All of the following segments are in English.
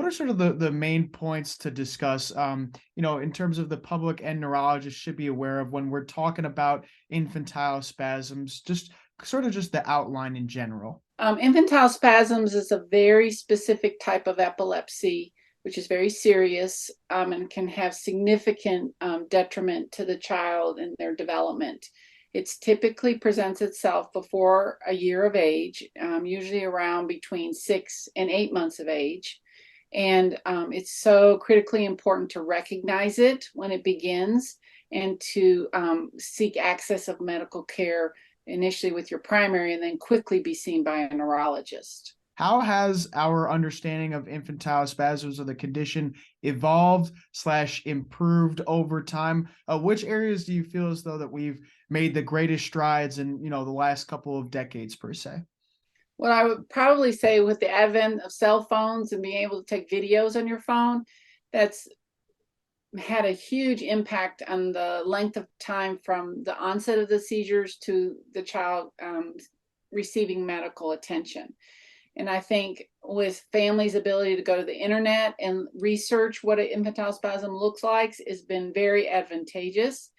are sort of the main points to discuss, in terms of the public and neurologists should be aware of when we're talking about infantile spasms, just sort of just the outline in general? Infantile spasms is a very specific type of epilepsy, which is very serious and can have significant detriment to the child and their development. It typically presents itself before a year of age, usually around between 6 and 8 months of age. And it's so critically important to recognize it when it begins and to seek access of medical care initially with your primary and then quickly be seen by a neurologist. How has our understanding of infantile spasms of the condition evolved / improved over time? Which areas do you feel as though that we've made the greatest strides in, the last couple of decades per se? What I would probably say with the advent of cell phones and being able to take videos on your phone, that's had a huge impact on the length of time from the onset of the seizures to the child receiving medical attention. And I think with families' ability to go to the internet and research what an infantile spasm looks like has been very advantageous.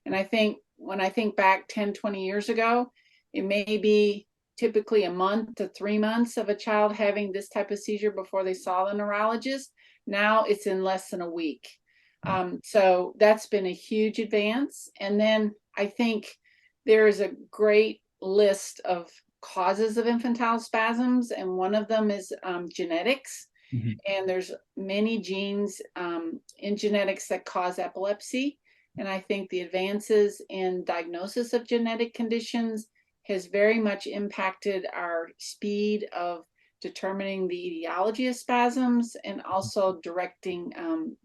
And I think when I think back 10, 20 years ago, it may be typically a month to 3 months of a child having this type of seizure before they saw the neurologist. Now it's in less than a week. So that's been a huge advance. And then I think there is a great list of causes of infantile spasms, and one of them is genetics. Mm-hmm. And there's many genes in genetics that cause epilepsy. And I think the advances in diagnosis of genetic conditions has very much impacted our speed of determining the etiology of spasms and also directing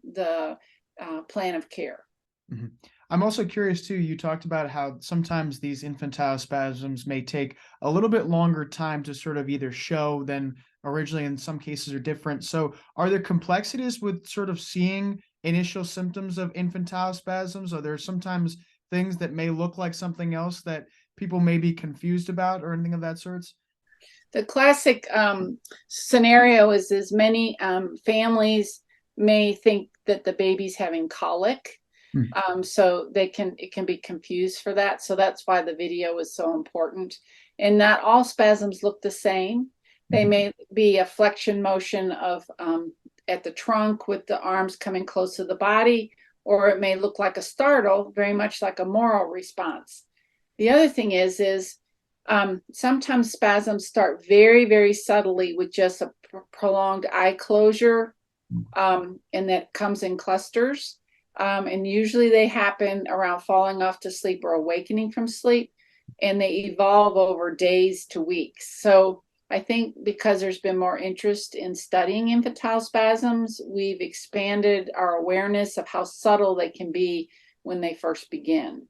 the plan of care. Mm-hmm. I'm also curious too, you talked about how sometimes these infantile spasms may take a little bit longer time to sort of either show than originally, in some cases are different. So are there complexities with sort of seeing initial symptoms of infantile spasms? Are there sometimes things that may look like something else that people may be confused about or anything of that sorts? The classic scenario is many families may think that the baby's having colic. So it can be confused for that. So that's why the video is so important. And not all spasms look the same. They may be a flexion motion of at the trunk with the arms coming close to the body, or it may look like a startle, very much like a moral response. The other thing is sometimes spasms start very, very subtly with just a prolonged eye closure, and that comes in clusters. And usually they happen around falling off to sleep or awakening from sleep, and they evolve over days to weeks. So I think because there's been more interest in studying infantile spasms, we've expanded our awareness of how subtle they can be when they first begin.